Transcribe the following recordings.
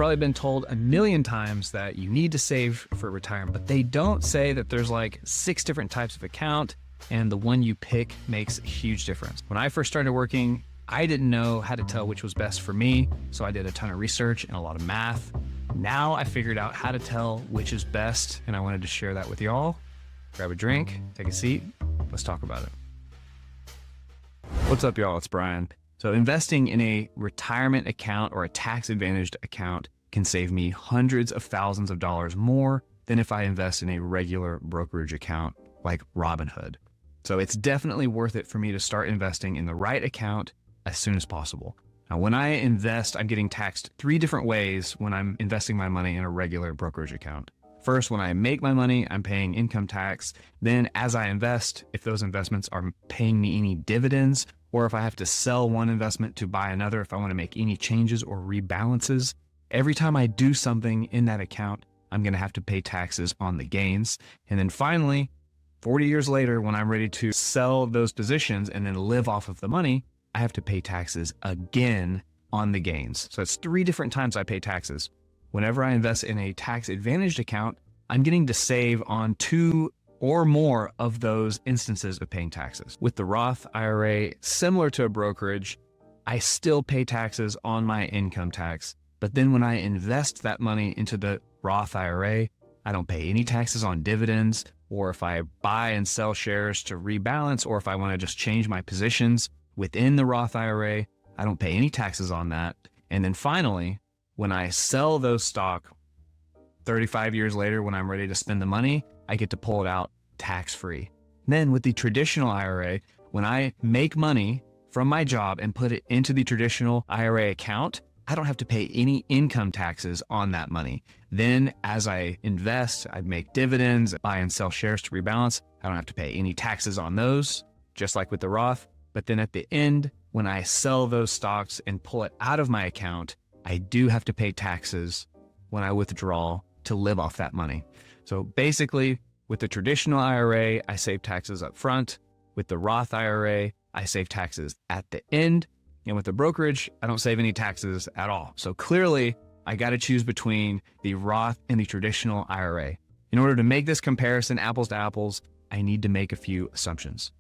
probably been told a million times that you need to save for retirement, but they don't say that there's like 6 different types of account and the one you pick makes a huge difference. When I first started working, I didn't know how to tell which was best for me, so I did a ton of research and a lot of math. Now I figured out how to tell which is best, and I wanted to share that with y'all. Grab a drink, take a seat, let's talk about it. What's up, y'all? It's Brian. So investing in a retirement account or a tax-advantaged account can save me hundreds of thousands of dollars more than if I invest in a regular brokerage account like Robinhood. So it's definitely worth it for me to start investing in the right account as soon as possible. Now, when I invest, I'm getting taxed 3 different ways when I'm investing my money in a regular brokerage account. First, when I make my money, I'm paying income tax. Then as I invest, if those investments are paying me any dividends, or if I have to sell one investment to buy another, if I want to make any changes or rebalances, every time I do something in that account, I'm going to have to pay taxes on the gains. And then finally, 40 years later, when I'm ready to sell those positions and then live off of the money, I have to pay taxes again on the gains. So it's 3 different times I pay taxes. Whenever I invest in a tax-advantaged account, I'm getting to save on 2 or more of those instances of paying taxes. With the Roth IRA, similar to a brokerage, I still pay taxes on my income tax. But then when I invest that money into the Roth IRA, I don't pay any taxes on dividends, or if I buy and sell shares to rebalance, or if I want to just change my positions within the Roth IRA, I don't pay any taxes on that. And then finally, when I sell those stock 35 years later, when I'm ready to spend the money, I get to pull it out tax-free. Then with the traditional IRA, when I make money from my job and put it into the traditional IRA account, I don't have to pay any income taxes on that money. Then as I invest, I make dividends, buy and sell shares to rebalance. I don't have to pay any taxes on those, just like with the Roth. But then at the end, when I sell those stocks and pull it out of my account, I do have to pay taxes when I withdraw to live off that money. So basically, with the traditional IRA, I save taxes up front. With the Roth IRA, I save taxes at the end. And with the brokerage, I don't save any taxes at all. So clearly, I got to choose between the Roth and the traditional IRA. In order to make this comparison apples to apples, I need to make a few assumptions.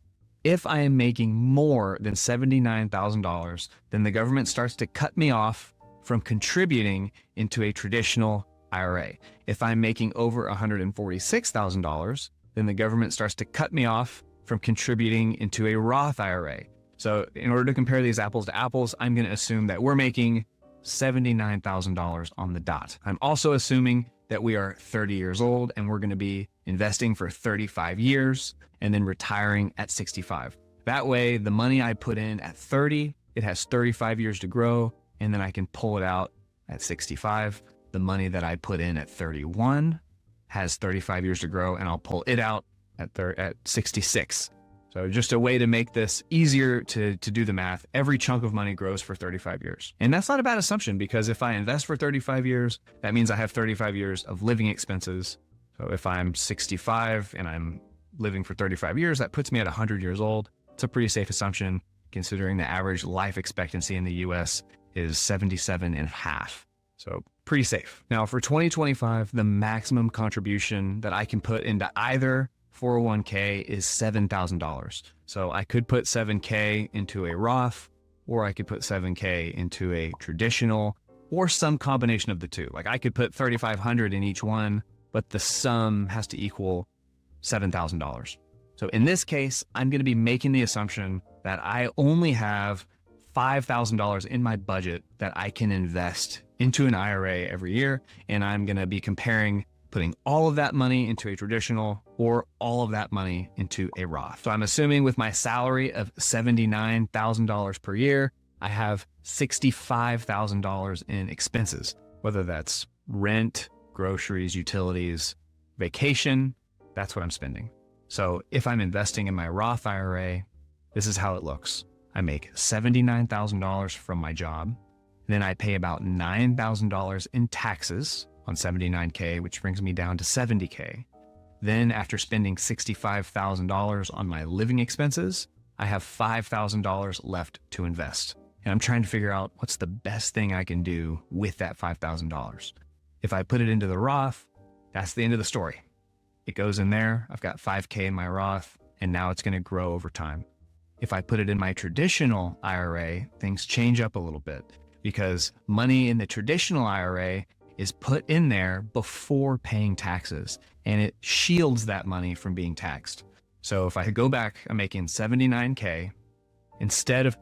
If I am making more than $79,000, then the government starts to cut me off from contributing into a traditional IRA. If I'm making over $146,000, then the government starts to cut me off from contributing into a Roth IRA. So in order to compare these apples to apples, I'm going to assume that we're making $79,000 on the dot. I'm also assuming that we are 30 years old and we're going to be investing for 35 years and then retiring at 65. That way, the money I put in at 30, it has 35 years to grow, and then I can pull it out at 65. The money that I put in at 31 has 35 years to grow, and I'll pull it out at 66. So just a way to make this easier to do the math. Every chunk of money grows for 35 years. And that's not a bad assumption, because if I invest for 35 years, that means I have 35 years of living expenses. So if I'm 65 and I'm living for 35 years, that puts me at 100 years old. It's a pretty safe assumption, considering the average life expectancy in the US is 77 and a half. So pretty safe. Now for 2025, the maximum contribution that I can put into either 401k is $7,000. So I could put 7K into a Roth, or I could put 7K into a traditional, or some combination of the two. Like I could put 3,500 in each one, but the sum has to equal $7,000. So in this case, I'm going to be making the assumption that I only have $5,000 in my budget that I can invest into an IRA every year. And I'm going to be comparing putting all of that money into a traditional or all of that money into a Roth. So I'm assuming with my salary of $79,000 per year, I have $65,000 in expenses, whether that's rent, groceries, utilities, vacation, that's what I'm spending. So if I'm investing in my Roth IRA, this is how it looks. I make $79,000 from my job. Then I pay about $9,000 in taxes on 79K, which brings me down to 70K. Then after spending $65,000 on my living expenses, I have $5,000 left to invest. And I'm trying to figure out what's the best thing I can do with that $5,000. If I put it into the Roth, that's the end of the story. It goes in there. I've got 5K in my Roth, and now it's going to grow over time. If I put it in my traditional IRA, things change up a little bit because money in the traditional IRA is put in there before paying taxes, and it shields that money from being taxed. So if I go back, I'm making 79K. Instead of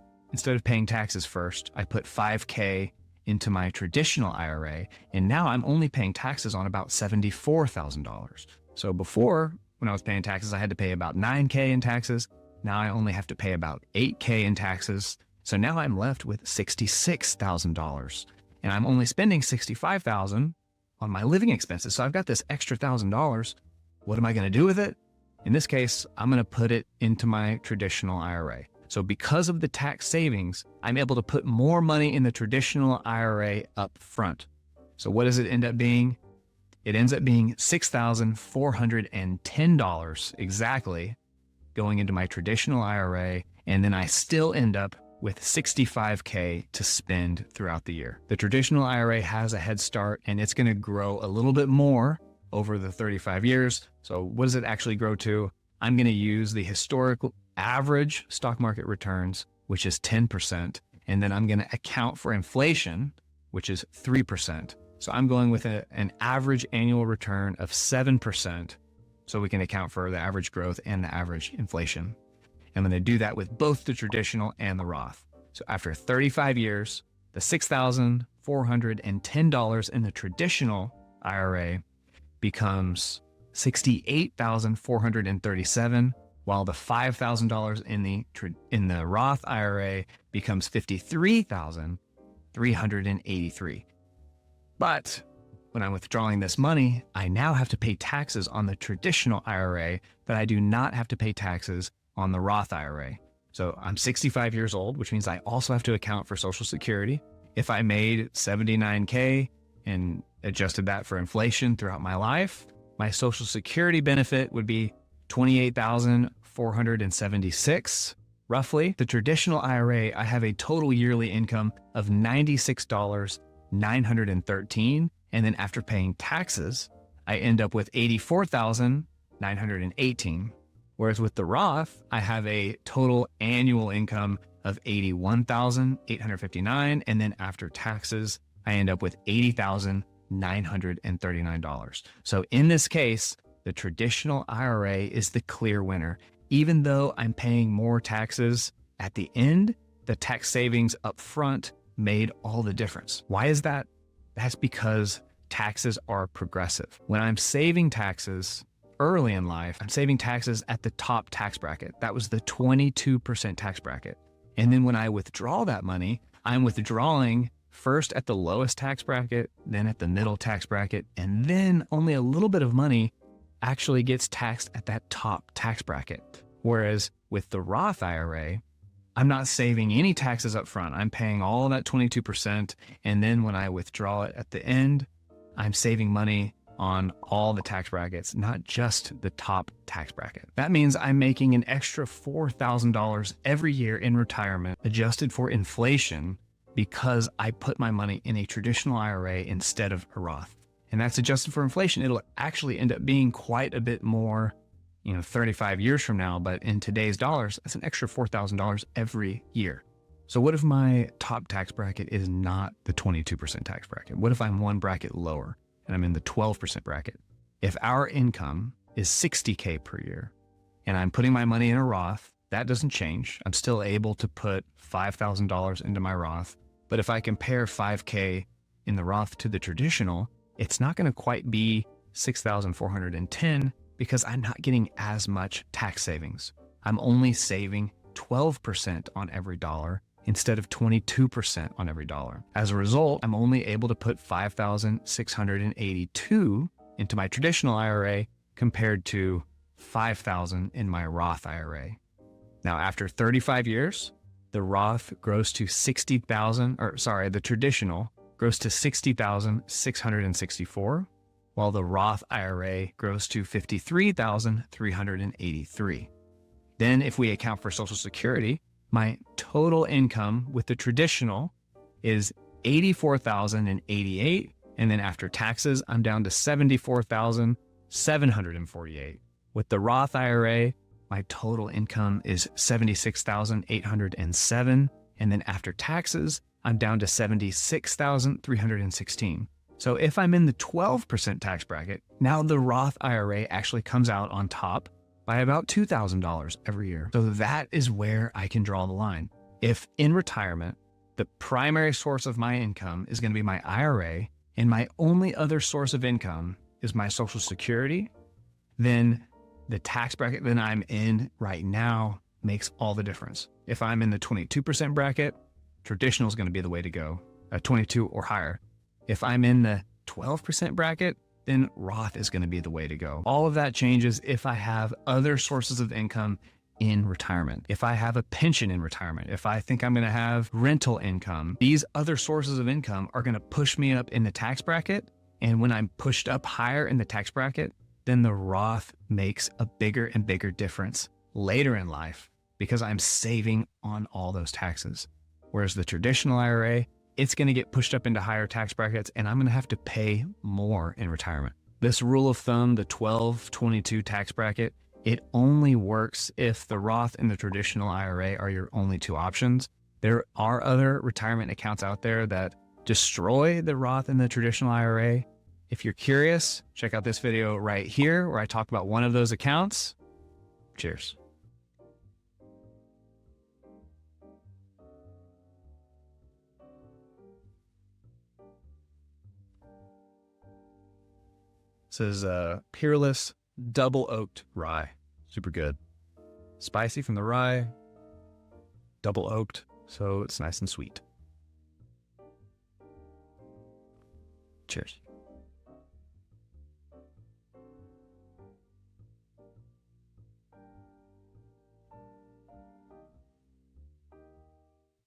paying taxes first, I put 5K into my traditional IRA, and now I'm only paying taxes on about $74,000. So before, when I was paying taxes, I had to pay about 9K in taxes. Now I only have to pay about 8K in taxes. So now I'm left with $66,000, and I'm only spending $65,000 on my living expenses. So I've got this extra $1,000. What am I going to do with it? In this case, I'm going to put it into my traditional IRA. So because of the tax savings, I'm able to put more money in the traditional IRA up front. So what does it end up being? It ends up being $6,410 exactly going into my traditional IRA. And then I still end up with $65K to spend throughout the year. The traditional IRA has a head start, and it's going to grow a little bit more over the 35 years. So what does it actually grow to? I'm going to use the historical average stock market returns, which is 10. And then I'm going to account for inflation, which is 3%. So I'm going with an average annual return of 7%. So we can account for the average growth and the average inflation. I'm going to do that with both the traditional and the Roth. So after 35 years, the $6,410 in the traditional IRA becomes $68,437, while the $5,000 in the Roth IRA becomes $53,383. But when I'm withdrawing this money, I now have to pay taxes on the traditional IRA, but I do not have to pay taxes on the Roth IRA. So I'm 65 years old, which means I also have to account for Social Security. If I made 79K and adjusted that for inflation throughout my life, my Social Security benefit would be $28,476, roughly. The traditional IRA, I have a total yearly income of $96,913. And then after paying taxes, I end up with $84,918. Whereas with the Roth, I have a total annual income of $81,859. And then after taxes, I end up with $80,939. So in this case, the traditional IRA is the clear winner. Even though I'm paying more taxes at the end, the tax savings up front made all the difference. Why is that? That's because taxes are progressive. When I'm saving taxes early in life, I'm saving taxes at the top tax bracket. That was the 22% tax bracket. And then when I withdraw that money, I'm withdrawing first at the lowest tax bracket, then at the middle tax bracket, and then only a little bit of money actually gets taxed at that top tax bracket. Whereas with the Roth IRA, I'm not saving any taxes up front. I'm paying all of that 22%. And then when I withdraw it at the end, I'm saving money on all the tax brackets, not just the top tax bracket. That means I'm making an extra $4,000 every year in retirement, adjusted for inflation, because I put my money in a traditional IRA instead of a Roth. And that's adjusted for inflation. It'll actually end up being quite a bit more, 35 years from now, but in today's dollars, that's an extra $4,000 every year. So what if my top tax bracket is not the 22% tax bracket? What if I'm one bracket lower and I'm in the 12% bracket? If our income is 60K per year and I'm putting my money in a Roth, that doesn't change. I'm still able to put $5,000 into my Roth. But if I compare 5K in the Roth to the traditional, it's not going to quite be 6,410 because I'm not getting as much tax savings. I'm only saving 12% on every dollar instead of 22% on every dollar. As a result, I'm only able to put $5,682 into my traditional IRA compared to $5,000 in my Roth IRA. Now, after 35 years, the Roth grows to the traditional grows to $60,664, while the Roth IRA grows to $53,383. Then if we account for Social Security, My total income with the traditional is $84,088. And then after taxes, I'm down to $74,748. With the Roth IRA, my total income is $76,807. And then after taxes, I'm down to $76,316. So if I'm in the 12% tax bracket, now the Roth IRA actually comes out on top by about $2,000 every year. So that is where I can draw the line. If in retirement, the primary source of my income is going to be my IRA, and my only other source of income is my Social Security, then the tax bracket that I'm in right now makes all the difference. If I'm in the 22% bracket, traditional is going to be the way to go, 22 or higher. If I'm in the 12% bracket, then Roth is going to be the way to go. All of that changes if I have other sources of income in retirement. If I have a pension in retirement, if I think I'm going to have rental income, these other sources of income are going to push me up in the tax bracket. And when I'm pushed up higher in the tax bracket, then the Roth makes a bigger and bigger difference later in life because I'm saving on all those taxes. Whereas the traditional IRA, it's going to get pushed up into higher tax brackets and I'm going to have to pay more in retirement. This rule of thumb, the 12-22 tax bracket, it only works if the Roth and the traditional IRA are your only two options. There are other retirement accounts out there that destroy the Roth and the traditional IRA. If you're curious, check out this video right here where I talk about one of those accounts. Cheers. This is a Peerless Double Oaked Rye. Super good. Spicy from the rye, double oaked, so it's nice and sweet. Cheers.